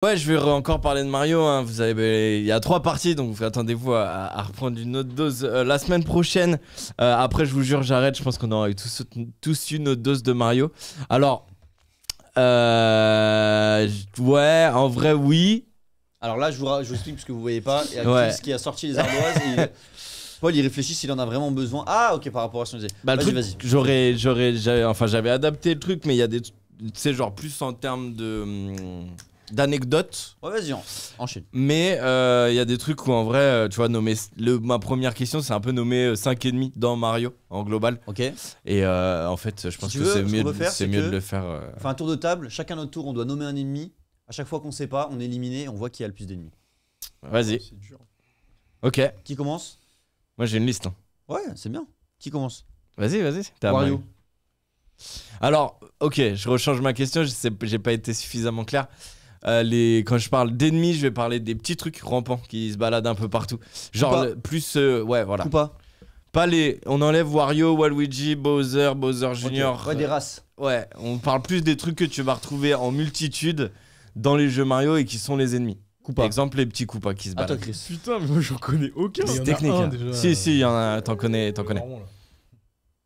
Ouais, je vais encore parler de Mario. Hein. Il y a 3 parties, donc attendez-vous à reprendre une autre dose la semaine prochaine. Après, je vous jure, j'arrête. Je pense qu'on aura eu tous eu notre dose de Mario. Alors, ouais, en vrai, oui. Alors là, je vous explique parce que vous voyez pas. Il y a Ouais. Chris qui a sorti les ardoises et Paul il réfléchit s'il en a vraiment besoin. Ah, ok, par rapport à ce qu'on disait. Bah, le Vas-y, truc, vas-y. j'avais adapté le truc, mais il y a des, tu sais, genre plus en termes d'anecdotes. Ouais, vas-y, enchaîne. Mais il y a des trucs où en vrai, tu vois, ma première question, c'est un peu nommer 5 ennemis dans Mario en global. Ok. Et en fait, je pense que c'est mieux, de le faire. On fait un tour de table. Chacun notre tour, on doit nommer un ennemi. À chaque fois qu'on sait pas, on est éliminé. On voit qui a le plus d'ennemis. Vas-y. C'est dur. Ok. Qui commence? Moi, j'ai une liste. Hein. Ouais, c'est bien. Qui commence? Vas-y. T'as Wario. mal. Alors, ok, je rechange ma question. J'ai pas été suffisamment clair. Quand je parle d'ennemis, je vais parler des petits trucs rampants qui se baladent un peu partout. Genre plus, ouais, voilà. Ou pas? Pas les. On enlève Wario, Waluigi, Bowser Junior. Okay. Ouais, des races. Ouais, on parle plus des trucs que tu vas retrouver en multitude dans les jeux Mario et qui sont les ennemis. Par exemple, les petits Koopas qui se baladent. Attends, Chris. Putain, mais moi j'en connais aucun. C'est technique. Hein. Si, il y en a, t'en connais.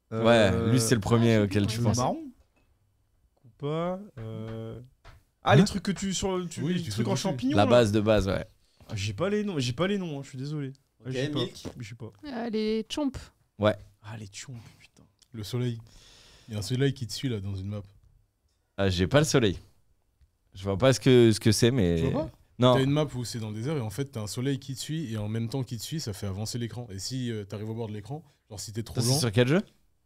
Ouais, lui c'est le premier auquel tu penses. Marron Koopa. Ah, les trucs que tu. Oui, les trucs en champignons. La base de base, ouais. Ah, j'ai pas les noms, hein, je suis désolé. Ok, Je sais pas. Les chomps. Ouais. Ah, les chomps, putain. Le soleil. Il y a un soleil qui te suit là dans une map. Ah, j'ai pas le soleil. Je vois pas ce que c'est, mais. Tu vois pas? Non. T'as une map où c'est dans le désert et en fait t'as un soleil qui te suit et en même temps qu'il te suit, ça fait avancer l'écran. Et si t'arrives au bord de l'écran, genre si t'es trop Ça, lent. c'est sur quel jeu?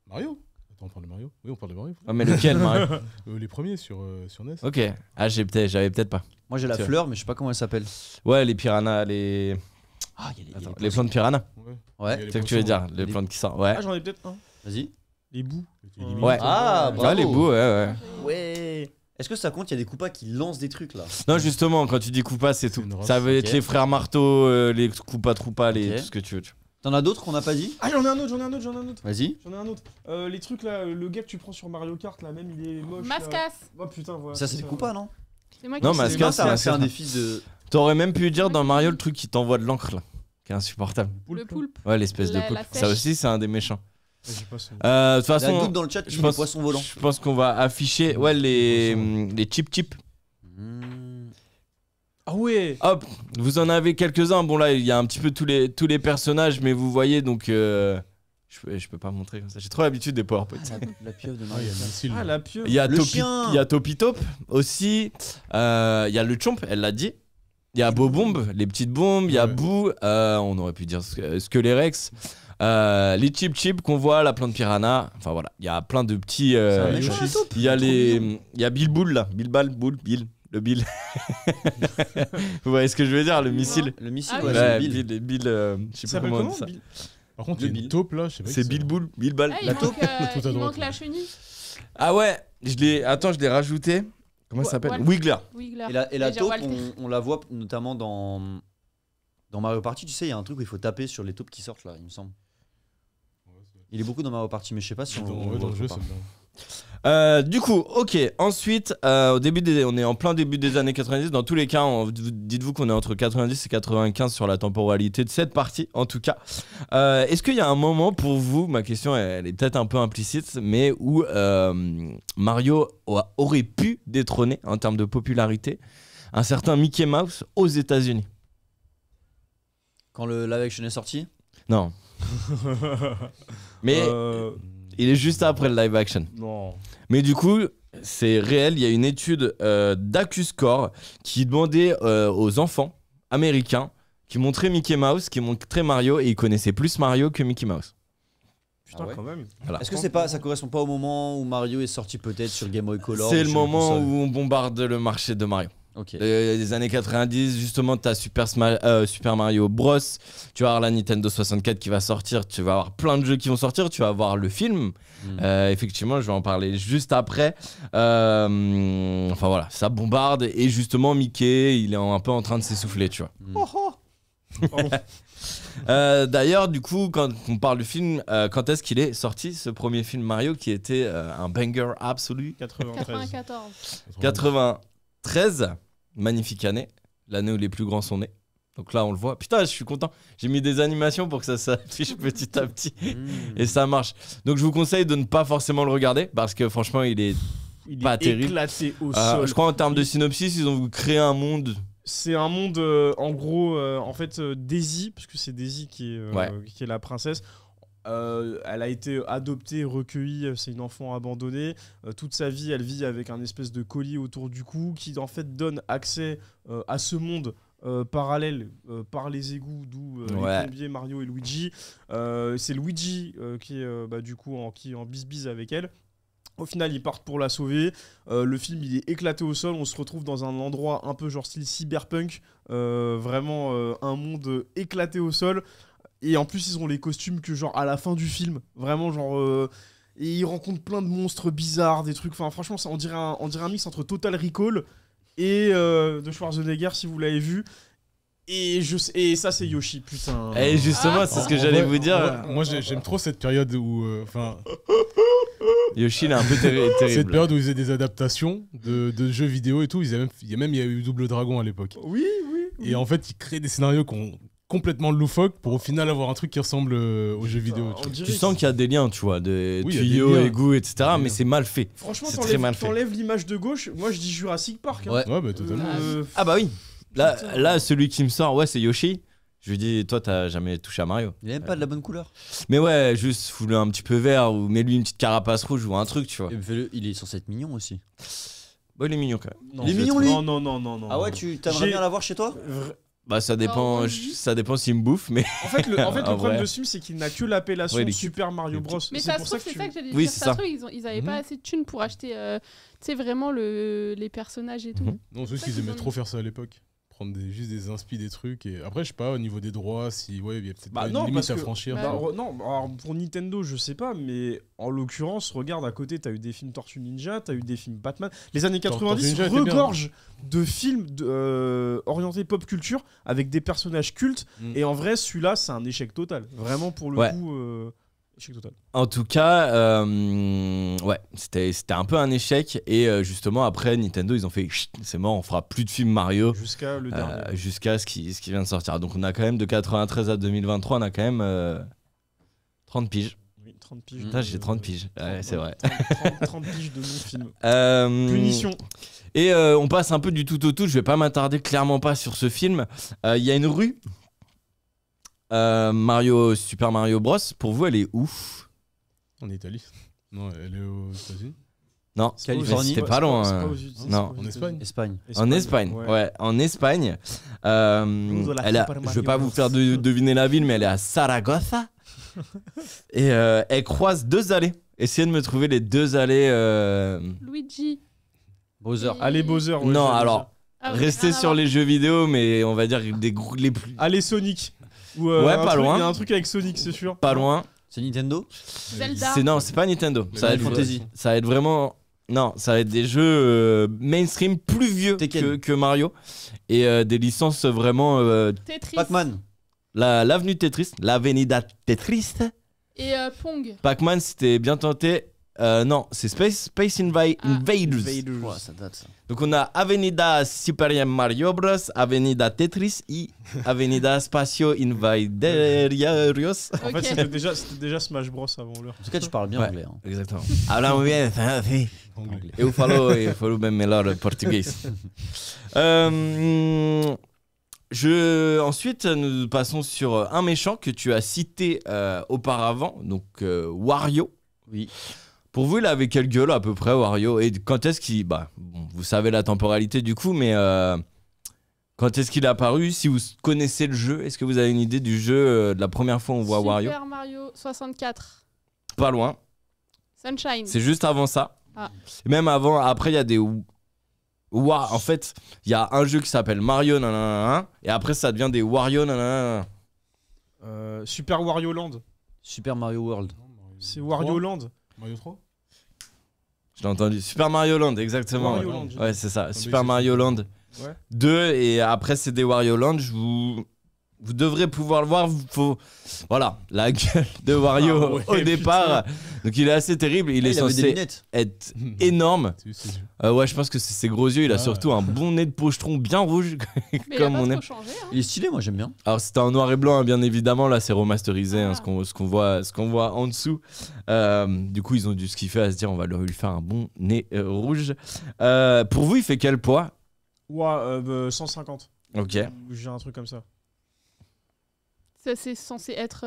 Mario. Attends, on parle de Mario? Oui, on parle de Mario. Ah, mais lequel, Mario? Les premiers sur NES. Ok. Ah, j'avais peut-être pas. Moi j'ai la fleur, mais je sais pas comment elle s'appelle. Ouais, les piranhas, les. Ah, il y a les plantes piranhas. Ouais. C'est ce que tu veux dire, les plantes qui sortent. Ouais. Ah, j'en ai peut-être un. Vas-y. Les bouts. Ouais. Ah, bravo. Ouais, les bouts, ouais. Ouais. Est-ce que ça compte? Il y a des Koopas qui lancent des trucs là. Non, justement, quand tu dis Koopa, c'est tout. Ça veut être les frères marteau, les Koopa Troopa, tout ce que tu veux. T'en as d'autres qu'on n'a pas dit? Ah, j'en ai un autre. Vas-y. J'en ai un autre. Les trucs là, le gars que tu prends sur Mario Kart là, même il est moche. Mascas. Oh putain, voilà. Ça c'est des Koopas, non? C'est moi qui Non, sais. Mascas, c'est un des fils de. T'aurais même pu dire dans Mario le truc qui t'envoie de l'encre là, qui est insupportable. Le poulpe. Ouais, l'espèce de poulpe. Ça aussi, c'est un des méchants. De toute Il y a un façon, doute dans le chat qui dit les poissons volants. je pense qu'on va afficher les chip. Ah ouais. Hop, vous en avez quelques-uns. Bon là, il y a un petit peu tous les personnages, mais vous voyez donc je peux pas montrer comme ça. J'ai trop l'habitude des PowerPoint. La pieuvre de Ah, Mario. il y a le missile. Ah, la pieuvre. Il y a Le Topi, chien. il y a Topi Top aussi. Il y a le Chomp, elle l'a dit. Il y a Bobomb, les petites bombes. Il y a Ouais. Boo. On aurait pu dire Skelerex. Les chip qu'on voit, la plante piranha. Enfin voilà, il y a plein de petits. un méchant, la taupe. Il y a il y a Bill Bull là, le Bill. Vous voyez ce que je veux dire, le missile. Le missile, Ah ouais, oui. c'est Ouais, Bill. Bill, je sais Ça pas s'appelle comment on comment dit ça. Bill Par contre, il y a Le une Bill. taupe là, je sais pas. C'est qui Bill Bull, Bill Ball. Ah, La il taupe. manque, Tout à il droite, manque là. la chenille. Ah ouais, je l'ai rajouté. Comment ça s'appelle? Ouais. Wiggler. Wiggler. Et la Déjà, taupe, Walter. on la voit notamment dans Mario Party. Tu sais, il y a un truc où il faut taper sur les taupes qui sortent là, il me semble. Il est beaucoup dans Mario Party, mais je sais pas si on Dans le le voit jeu, pas. c'est bien. Du coup, ok. Ensuite, on est en plein début des années 90. Dans tous les cas, dites-vous qu'on est entre 90 et 95 sur la temporalité de cette partie, en tout cas. Est-ce qu'il y a un moment pour vous, ma question elle est peut-être un peu implicite, mais où Mario aurait pu détrôner en termes de popularité un certain Mickey Mouse aux États-Unis? Quand le live action est sorti? Non. Mais il est juste après le live action. Non. Mais du coup, c'est réel, il y a une étude d'AccuScore qui demandait aux enfants américains qui montraient Mickey Mouse, qui montraient Mario, et ils connaissaient plus Mario que Mickey Mouse. Putain, Ah ouais. quand même. Voilà. Est-ce que ça correspond pas au moment où Mario est sorti peut-être sur Game Boy Color? C'est ou le sur moment console? où on bombarde le marché de Mario. Ok. Les années 90, justement, tu as Super Mario Bros. Tu vas avoir la Nintendo 64 qui va sortir. Tu vas avoir plein de jeux qui vont sortir. Tu vas avoir le film. Effectivement, je vais en parler juste après. Enfin voilà, ça bombarde. Et justement, Mickey, il est un peu en train de s'essouffler, tu vois. D'ailleurs, du coup, quand on parle du film, quand est-ce qu'il est sorti, ce premier film Mario qui était un banger absolu? 93. 94. 93. magnifique année, l'année où les plus grands sont nés. Donc là, on le voit. Putain, je suis content. J'ai mis des animations pour que ça s'affiche petit à petit. Et ça marche. Donc je vous conseille de ne pas forcément le regarder parce que franchement, il est pas est terrible. éclaté au sol. Je crois en termes de synopsis, ils ont créé un monde. C'est un monde, en gros, en fait, Daisy, parce que c'est Daisy qui est la princesse. Elle a été adoptée, recueillie, c'est une enfant abandonnée. Toute sa vie, elle vit avec un espèce de collier autour du cou qui, en fait, donne accès à ce monde parallèle par les égouts, d'où les plombiers Mario et Luigi. C'est Luigi qui est du coup qui est en bisbise avec elle. Au final, ils partent pour la sauver. Le film, il est éclaté au sol. On se retrouve dans un endroit un peu genre style cyberpunk. Vraiment un monde éclaté au sol. Et en plus, ils ont les costumes que genre à la fin du film. Vraiment genre... et ils rencontrent plein de monstres bizarres, des trucs... Enfin, franchement, on dirait un mix entre Total Recall et de Schwarzenegger, si vous l'avez vu. Et ça, c'est Yoshi, putain. Et justement, c'est ce que j'allais vous dire. Moi, j'aime trop cette période où... Yoshi, il est un peu terrible. Cette période où ils faisaient des adaptations de jeux vidéo et tout. Il y a eu Double Dragon à l'époque. Oui. Et en fait, ils créent des scénarios complètement loufoques pour au final avoir un truc qui ressemble aux jeux vidéo. Tu sens qu'il y a des liens, tu vois, des Oui, tuyaux, égouts, etc. Mais c'est mal fait. Franchement, c'est très mal fait. t'enlèves l'image de gauche, moi je dis Jurassic Park. Hein. Ouais, bah totalement. Ah bah oui. Là, celui qui me sort, c'est Yoshi. Je lui dis, toi, t'as jamais touché à Mario. Il a même pas de la bonne couleur. Mais ouais, juste fous-le un petit peu vert ou mets-lui une petite carapace rouge ou un truc, tu vois. Il est censé être mignon aussi. Bon, il est mignon quand même. Non, Il est mignon, lui. Non. Ah ouais, tu t'aimerais bien l'avoir chez toi? Bah ça dépend, ça dépend s'il me bouffe, mais... En fait, le problème vrai. de ce film, c'est qu'il n'a que l'appellation Super Mario Bros. Mais ça se trouve, c'est ça que j'allais dire. Oui, Ça c'est se ça. trouve, ils avaient pas assez de thunes pour acheter vraiment les personnages et tout. Non, c'est juste qu'ils aimaient trop faire ça à l'époque. Prendre juste des inspi des trucs. Et après, je sais pas, au niveau des droits, il y a peut-être pas une limite à franchir. Non, alors pour Nintendo, je sais pas, mais en l'occurrence, regarde à côté, t'as eu des films Tortue Ninja, t'as eu des films Batman. Les années 90 regorgent de films orientés pop culture avec des personnages cultes. Et en vrai, celui-là, c'est un échec total. Vraiment, pour le coup. Échec total. En tout cas, c'était un peu un échec. Et justement, après, Nintendo, ils ont fait c'est mort, on fera plus de films Mario. Jusqu'à le dernier. Jusqu'à ce qui vient de sortir. Donc, on a quand même de 93 à 2023, on a quand même 30 piges. Oui, 30 piges. Putain, j'ai 30 piges. Ouais, c'est vrai. 30 piges de non-film. Punition. Et on passe un peu du tout au tout. Je vais pas m'attarder clairement pas sur ce film. Il y a une rue. Super Mario Bros, pour vous, elle est où? En Italie. Non, elle est aux États-Unis. Non, Californie. c'était pas loin. Non, en Espagne. En Espagne, ouais. En Espagne. Je vais pas vous faire deviner la ville, mais elle est à Saragossa. Et elle croise deux allées. Essayez de me trouver les deux allées. Luigi. Bowser. Allez, Bowser. Non, alors, restez sur les jeux vidéo, mais on va dire les plus. Allez, Sonic. Ouais, pas loin. Il y a un truc avec Sonic, c'est sûr. Pas loin. C'est Nintendo? Zelda. Non, c'est pas Nintendo. Ça va être Fantasy. Ça va être vraiment. Non, ça va être des jeux mainstream plus vieux que Mario. Et des licences vraiment. Tetris. Pac-Man. L'avenue Tetris. L'Avenida Tetris. Et Pong. Pac-Man, c'était bien tenté. Non, c'est Space Invaders. Ouais, ça date, ça. Donc on a Avenida Super Mario Bros, Avenida Tetris et Avenida Spacio Invaderios. En fait, c'était déjà Smash Bros avant l'heure. En tout cas, tu parles bien anglais. Hein. Exactement. Hablamos bien, sí. Anglais. Eu falo bem melhor português. Ensuite, nous passons sur un méchant que tu as cité auparavant, donc Wario. Oui. Pour vous, il avait quelle gueule à peu près, Wario? Et quand est-ce qu'il... vous savez la temporalité du coup, mais quand est-ce qu'il est apparu? Si vous connaissez le jeu, est-ce que vous avez une idée du jeu de la première fois où on voit Wario? Super Mario 64. Pas loin. Sunshine. C'est juste avant ça. Ah. Même avant, après, il y a des... En fait, il y a un jeu qui s'appelle Mario, nanana, et après, ça devient des Wario, nanana. Super Wario Land. Super Mario World. C'est Wario Land. Mario 3. Je l'ai entendu. Super Mario Land, exactement. Wario Land, ouais, c'est ça. Attendez, Super Mario Land Ouais. 2, et après, c'est des Wario Land. Vous devrez pouvoir le voir. Voilà, la gueule de Wario au départ. Donc il est assez terrible. Il est avait des censé lunettes. être énorme. Ouais, je pense que c'est ses gros yeux. Il a Ah, surtout un bon nez de pochetron bien rouge. Mais Comme il a on pas aime. trop changé. Hein. Il est stylé, moi j'aime bien. Alors c'était en noir et blanc, hein, bien évidemment. Là, c'est remasterisé, hein, Ah. ce qu'on voit en dessous. Du coup, ils ont dû se kiffer à se dire, on va lui faire un bon nez rouge. Pour vous, il fait quel poids? Ouais, 150. Ok. J'ai un truc comme ça. Ça, c'est censé être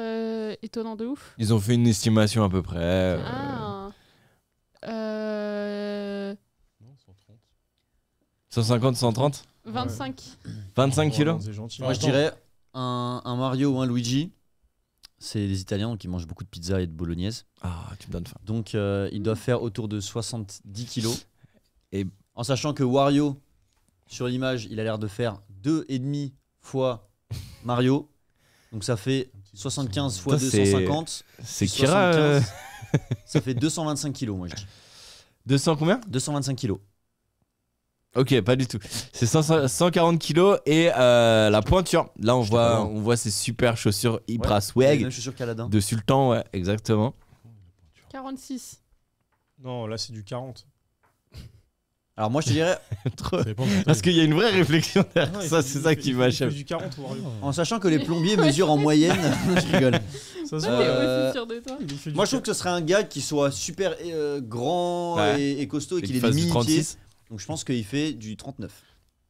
étonnant de ouf. Ils ont fait une estimation à peu près. Ah. 150, 130, 25. 25 kilos. C'est gentil. Moi je dirais un Mario ou un Luigi. C'est les Italiens donc ils mangent beaucoup de pizza et de bolognaise. Ah, tu me donnes faim. Donc ils doivent faire autour de 70 kilos. Et- en sachant que Wario, sur l'image, il a l'air de faire 2,5 fois Mario. Donc ça fait 75 fois Putain, c'est- 250. C'est Kira. 75. Ça fait 225 kilos, moi je dis. 200 combien? 225 kilos. Ok, pas du tout. C'est 140 kilos et la pointure. Là, on voit ces super chaussures hyper Ouais, swag même chaussures qu'Aladin. de Sultan, ouais, exactement. 46. Non, là c'est du 40. Alors moi je te dirais, Trop. Ça dépend de ta Parce taille. qu'il y a une vraie réflexion derrière Non, il ça, fait c'est du- ça il fait- qui il m'achève. fait du 40 Wario. en sachant que les plombiers mesurent en moyenne, je rigole. Ça se T'es voit. Euh, aussi sûr de toi. Il fait du Moi je trouve que ce serait un gars qui soit super grand Ouais. et costaud et Et qu'il qu'il ait des fasse du mini pieds. 36. Donc je pense qu'il fait du 39.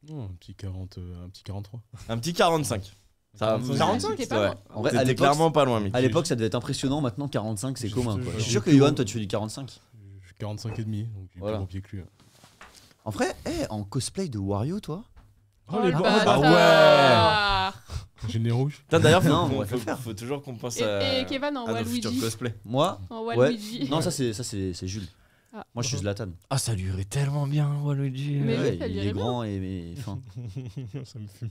Non, un petit 40, un petit 43. Un petit 45. Ça va. 45, t'es pas Ouais. loin. En vrai, à T'étais l'époque, clairement pas loin, Mick. à l'époque, ça devait être impressionnant. Maintenant 45 c'est Je commun. te- Quoi. je Je suis te- sûr que Johan, toi tu fais du 45. Je suis 45 et demi, donc j'ai Voilà. plus gros pied que lui. En vrai, en cosplay de Wario, toi. Oh, les le bo- bâtard. J'ai le nez rouge. Putain, d'ailleurs, Non, on va le faire. faut toujours qu'on pense Et Kevin en à nos futurs Waluigi. cosplays. Moi, En ouais. Waluigi. Non, ça c'est Jules. Ah. Moi je suis Zlatan. Ah, ça lui irait tellement bien, Waluigi. Mais oui, Ouais, ça il lui est irait grand et fin. Ça me fume.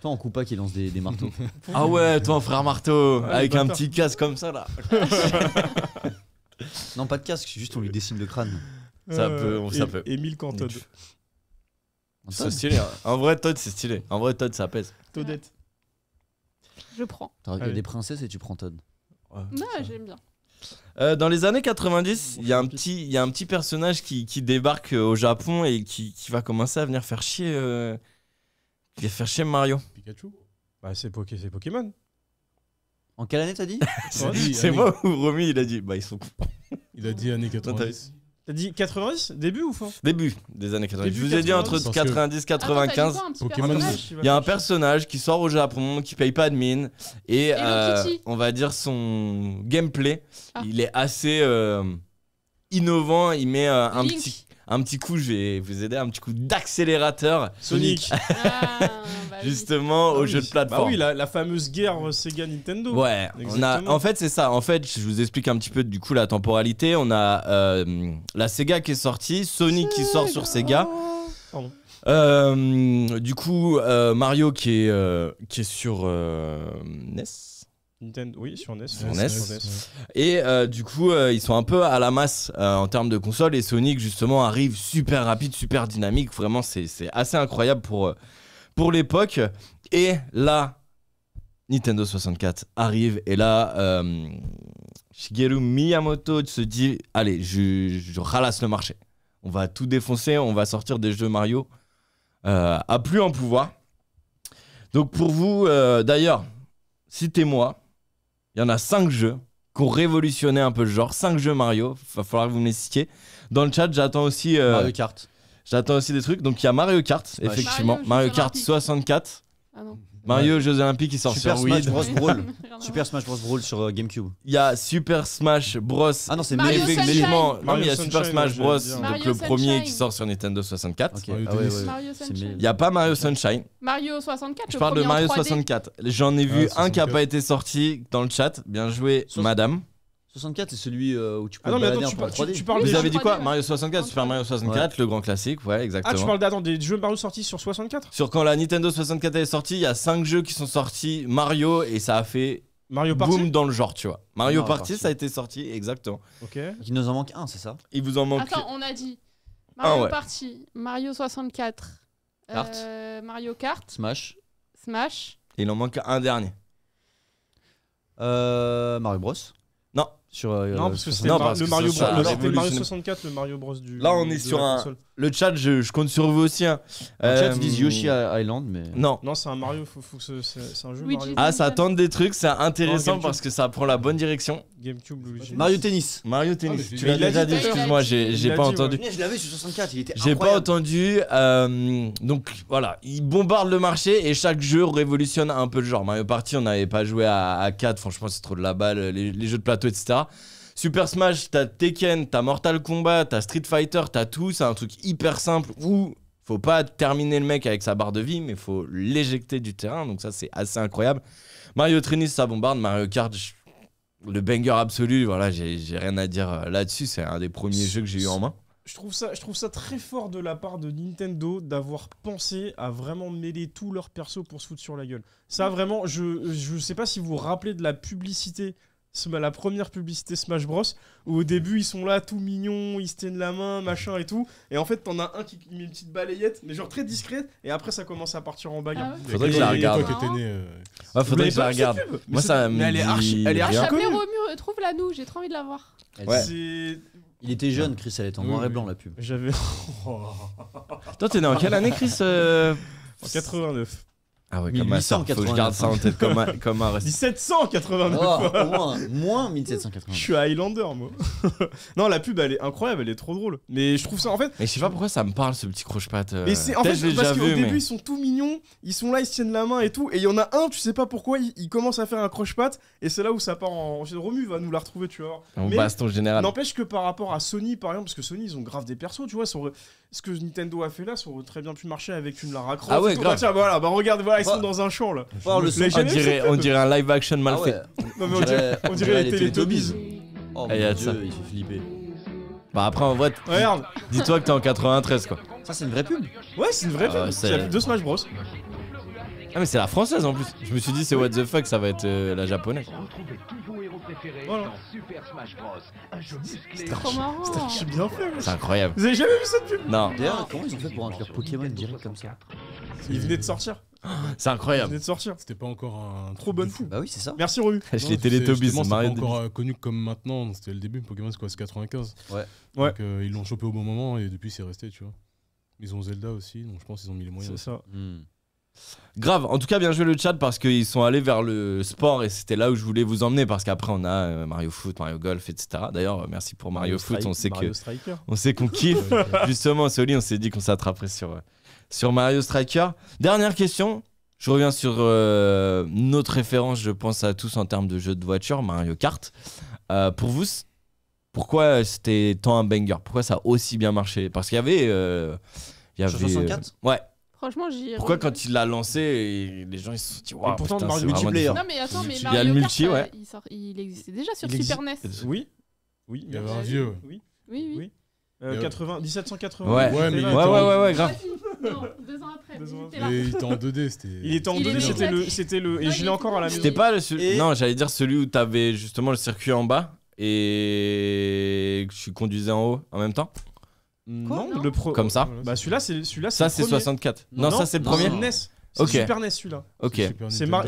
Toi en Koopa qui lance des marteaux. Ah ouais, toi, frère marteau, Ouais, avec le un bâtard. petit casque comme ça là. Non, pas de casque, juste on lui dessine le crâne. Ça peut, ça peut. Émile Cantode. C'est stylé. Hein. En vrai, Todd, c'est stylé. En vrai, Todd, ça pèse. Todette. Je prends. Il y a Allez. des princesses et tu prends Todd. Non, j'aime bien. Dans les années 90, il y a un petit personnage qui débarque au Japon et qui va commencer à venir faire chier, qui va faire chier Mario. Pikachu. Bah, c'est Pokémon. En quelle année t'as dit? Ouais, dit C'est année- moi ou Romy, il a dit, bah ils sont cons. Il a dit années 90. T'as dit 90? Début ou fin? Début des années 90. Début Je vous ai dit entre 90, parce que- 90 et 95. Attends, t'as dit quoi, un petit Pokémon, personnage Il y a un personnage qui sort au Japon, qui paye pas de mine, et Hello Kitty. on va dire son gameplay, Ah. il est assez innovant. Il met Link. un petit coup, je vais vous aider, un petit coup d'accélérateur Sonic. Ah, bah oui. justement au Ah jeu oui. de plateforme. Bah oui, la fameuse guerre Sega Nintendo. Ouais, Exactement. en fait c'est ça. En fait, je vous explique un petit peu du coup la temporalité. On a la Sega qui est sortie, Sonic qui sort sur Sega. Pardon. Du coup, Mario qui est sur NES. Nintendo, oui, sur NES. Sur Ouais, NES. sur NES. Et du coup, ils sont un peu à la masse en termes de console. Et Sonic, justement, arrive super rapide, super dynamique. Vraiment, c'est assez incroyable pour l'époque. Et là, Nintendo 64 arrive. Et là, Shigeru Miyamoto se dit, allez, je ralasse le marché. On va tout défoncer. On va sortir des jeux Mario à plus en pouvoir. Donc pour vous, d'ailleurs, citez-moi. Il y en a 5 jeux qui ont révolutionné un peu le genre. 5 jeux Mario. Il va falloir que vous me les citiez. Dans le chat, j'attends aussi des trucs. Donc il y a Mario Kart, effectivement. Mario, Mario Jeux Kart Olympiques. 64. Ah non. Mario Jeux Olympiques qui sort Super sur Smash Wii. Bros. Brawl. Rien à voir. Super Smash Bros. Brawl sur GameCube. Il y a Super Smash Bros. Ah non, c'est Mario Melee. Effectivement, Sunshine. non, mais il y a Mario Super Sunshine, Smash ouais, Bros. j'allais dire. Donc Mario le premier Sunshine. qui sort sur Nintendo 64. Ok. Mario Ah ouais, Tennis. ouais. Mario C'est Sunshine. Il n'y a pas Mario Sunshine. Mario 64. Je le parle de premier en Mario 3D. 64. J'en ai vu un qui n'a 64. pas été sorti dans le chat. Bien joué, Soix- madame. 64, c'est celui où tu peux Ah non, te mais balader attends, un peu en 3D. tu parles Vous des jeux avez dit quoi 3D, ouais. Mario 64, Super Mario 64, le grand classique, ouais, Ah, exactement. tu parles des jeux Mario sortis sur 64? Sur quand la Nintendo 64 est sortie, il y a 5 jeux qui sont sortis Mario et ça a fait Mario Party? boom dans le genre, tu vois. Mario Mario Party, Party. ça a été sorti, exactement. Ok. Il nous en manque un, c'est ça? Il vous en manque. Attends, on a dit Mario ouais. Party, Mario 64, Kart. Mario Kart, Smash. Smash. Et il en manque un dernier. Mario Bros. Non. Sur, Non, parce que c'était non, le parce que Mario ça, Bros. ça C'était le Mario révolutionne. 64, le Mario Bros du. Là, on est de sur la un. console. Le chat, je compte sur vous aussi. Hein. En chat, ils disent Yoshi Island, mais. Non. Non, c'est un Mario, faut que c'est un jeu Luigi. Mario. Ah, ça tente des trucs, c'est intéressant GameCube. parce que ça prend la bonne direction. GameCube, Luigi. Mario Tennis. Mario Ah, Tennis. mais Tu il l'as a déjà dit dit, tout à l'heure. excuse-moi, Il j'ai l'a pas dit, entendu. Je l'avais sur 64, il était J'ai pas incroyable. entendu. Donc voilà, ils bombardent le marché et chaque jeu révolutionne un peu le genre. Mario Party, on n'avait pas joué à 4, franchement, c'est trop de la balle, les jeux de plateau, etc. Super Smash, t'as Tekken, t'as Mortal Kombat, t'as Street Fighter, t'as tout. C'est un truc hyper simple où faut pas terminer le mec avec sa barre de vie, mais faut l'éjecter du terrain. Donc ça, c'est assez incroyable. Mario Tennis, ça bombarde. Mario Kart, le banger absolu. Voilà, j'ai rien à dire là-dessus. C'est un des premiers jeux que j'ai eu en main. Je trouve ça très fort de la part de Nintendo d'avoir pensé à vraiment mêler tous leurs persos pour se foutre sur la gueule. Ça, vraiment, je sais pas si vous vous rappelez de la publicité. La première publicité Smash Bros où au début ils sont là tout mignons, ils se tiennent la main, machin et tout, et en fait t'en as un qui met une petite balayette mais genre très discrète, et après ça commence à partir en bagarre. Ah ouais. Faudrait que je la regarde. Toi qui étais né. Ouais, faudrait que je la Vous l'avez pas regarde. vu, cette pub Moi, ça me mais elle est archi, dit elle est archi rien. Chapelet inconnue. Romu, trouve-la nous, j'ai trop envie de la voir. Ouais. C'est- Il était jeune, Chris, elle était en Oui, noir et oui. blanc la pub. J'avais Toi, t'es né en quelle année, Chris en 89. Ah ouais, comme ma soeur, faut que je garde ça en tête comme un reste. 1789. Oh, moins Je 1780. suis Highlander, moi. Non, la pub, elle est incroyable, elle est trop drôle. Mais je trouve ça, en fait. Mais je sais pas pourquoi ça me parle, ce petit croche-patte. Mais c'est en peut-être fait je l'ai parce déjà qu'au vu, début mais- ils sont tout mignons, ils sont là, ils se tiennent la main et tout, et il y en a un, tu sais pas pourquoi, il commence à faire un croche-patte, et c'est là où ça part en. Romu va nous la retrouver, tu vois. En Mais baston général. n'empêche que par rapport à Sony, par exemple, parce que Sony ils ont grave des persos, tu vois, ce que Nintendo a fait là, ça aurait très bien pu marcher avec une Lara Croft. Ah ouais, et tout. grave. Bah, tiens, voilà, bah regarde, voilà, ils Bah, sont dans un champ là. voir le son. Mais jamais vu cette On pub. dirait un live action mal Ah fait. ouais. Non, mais on dirait les Teletubbies. Oh Ah, y a mon de ça. dieu, il fait flipper. Bah après, en vrai, Regarde, dis-toi que t'es en 93, quoi. Ça, c'est une vraie pub. ouais, c'est une vraie Ah, pub. c'est- C'est la pub de Smash Bros. Ah, mais c'est la française en plus. Je me suis dit, c'est what the fuck, ça va être la japonaise. Voilà. C'est trop marrant. C'est bien fait, wesh. C'est incroyable. Vous avez jamais vu cette pub? Non, D'ailleurs, comment ils ont fait pour inclure Pokémon direct comme ça? Il venait de sortir. c'est Il incroyable. venait de sortir. C'était pas encore un. Trop truc bonne de fou. pub. Bah oui, c'est ça. Merci Romu. Je Non, les Teletubbies, justement, c'est Mario pas encore connu comme maintenant. C'était le début. Pokémon, c'est quoi? C'est 95. Ouais. Ouais. Donc ils l'ont chopé au bon moment et depuis c'est resté, tu vois. Ils ont Zelda aussi, donc je pense qu'ils ont mis les moyens. C'est ça. Hmm. Grave, en tout cas, bien joué le chat parce qu'ils sont allés vers le sport et c'était là où je voulais vous emmener parce qu'après on a Mario Foot, Mario Golf, etc. D'ailleurs, merci pour Mario Foot, on sait Mario que Striker. on sait qu'on kiffe. Justement, Soli, on s'est dit qu'on s'attraperait sur Mario Striker. Dernière question. Je reviens sur notre référence, je pense à tous en termes de jeu de voiture, Mario Kart. Pour vous, pourquoi c'était tant un banger? Pourquoi ça a aussi bien marché? Parce qu'il y avait... Sur 64 ouais. Franchement, j'y ai Pourquoi rejoué. quand il l'a lancé, et les gens ils se sont dit waouh, pourtant, putain, Mario c'est vraiment multiplayer. différent. Non, mais attends, mais Il y a Mario le Kart, multi, ouais. il existait déjà sur Il Super NES. Oui. Oui. Il y avait merci. un vieux. ouais. Oui. Oui, oui. Oui. 1780. Ouais. Ouais, mais il Ouais, était ouais, grave. Non, 2 ans après. 2 ans j'étais après. là. Et il était en 2D, c'était. Il était en Il 2D, est c'était le. Et Non, je il l'ai est encore à la maison. C'était pas le Et- non, j'allais dire celui où t'avais justement le circuit en bas et que tu conduisais en haut en même temps. Non, Non. le pro. Comme ça. Bah celui-là, c'est Ça le c'est premier. 64. Non, ça c'est le non, premier. non. NES. C'est Ok. Super NES celui-là. Ok.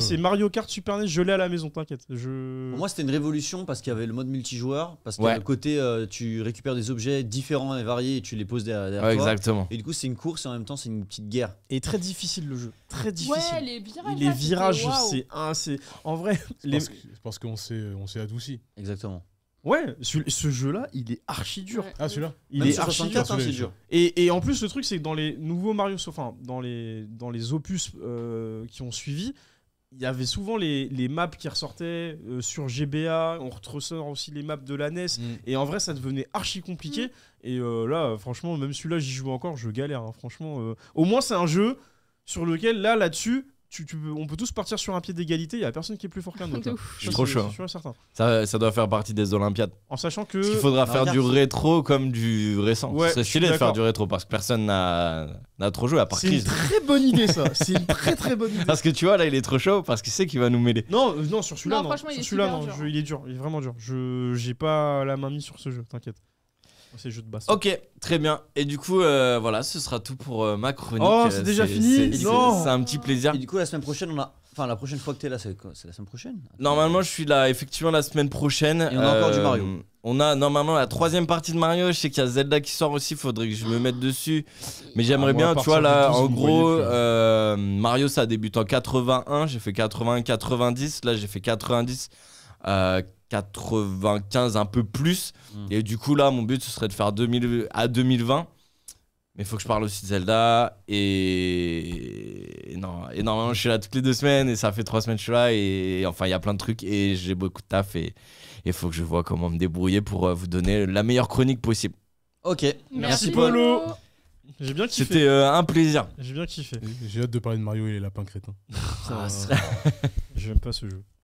C'est Mario Kart Super NES, je l'ai à la maison, t'inquiète. Pour moi, c'était une révolution parce qu'il y avait le mode multijoueur, parce qu'il y Ouais. a le côté tu récupères des objets différents et variés et tu les poses derrière Ouais, toi. exactement. Et du coup, c'est une course et en même temps, c'est une petite guerre. Et très difficile le jeu. Très Ouais, difficile. les virages. Les là, virages, c'était waouh. c'est en vrai. Les... Parce qu'on s'est adouci. Exactement. Ouais, ce jeu-là, il est archi dur. Ouais. Ah, celui-là? Il Même est sur archi dur. 64, hein, c'est dur. Et en plus, le truc, c'est que dans les nouveaux Mario, enfin, dans les opus qui ont suivi, il y avait souvent les maps qui ressortaient sur GBA. On ressort aussi les maps de la NES. Et en vrai, ça devenait archi compliqué. Et là, franchement, même celui-là, j'y joue encore, je galère. Hein, franchement, au moins, c'est un jeu sur lequel, là-dessus, on peut tous partir sur un pied d'égalité. Il y a personne qui est plus fort qu'un autre. De là. ouf. Je suis trop chaud. C'est sûr et certain. Ça doit faire partie des Olympiades. En sachant que. Parce qu'il faudra bah, faire du regarde. rétro comme du récent. Ouais, Ce serait je suis stylé de faire d'accord. du rétro parce que personne n'a trop joué à part C'est une Chris. très bonne idée, ça. C'est une très très bonne idée. Parce que tu vois là, il est trop chaud parce qu'il sait qu'il va nous mêler. Non, non, sur celui-là, Non, non. franchement, il Sur est celui-là, super non. dur. Il est dur, il est vraiment dur. J'ai pas la main mise sur ce jeu, t'inquiète. C'est le jeu de baston. Ok, très bien. Et du coup, voilà, ce sera tout pour ma chronique. Oh, c'est déjà fini c'est- Non. C'est un petit plaisir. Et du coup, la semaine prochaine, on a Enfin, la prochaine fois que t'es là, c'est quoi? C'est la semaine prochaine? Normalement, je suis là effectivement la semaine prochaine. Et on a encore du Mario. On a normalement la 3e partie de Mario. Je sais qu'il y a Zelda qui sort aussi. Faudrait que je me mette dessus. Mais j'aimerais moi, à bien, tu vois, partir là, du 12, en vous me gros, voyez plus. Mario ça débute en 81. J'ai fait 80, 90. Là, j'ai fait 90. 95 un peu plus et du coup là mon but ce serait de faire 2000 à 2020 mais il faut que je parle aussi de Zelda et normalement je suis là toutes les 2 semaines et ça fait 3 semaines que je suis là et enfin il y a plein de trucs et j'ai beaucoup de taf et il faut que je vois comment me débrouiller pour vous donner la meilleure chronique possible. Ok. Merci, Polo. J'ai bien kiffé. C'était un plaisir. J'ai bien kiffé. J'ai hâte de parler de Mario et les lapins crétins. J'aime pas ce jeu.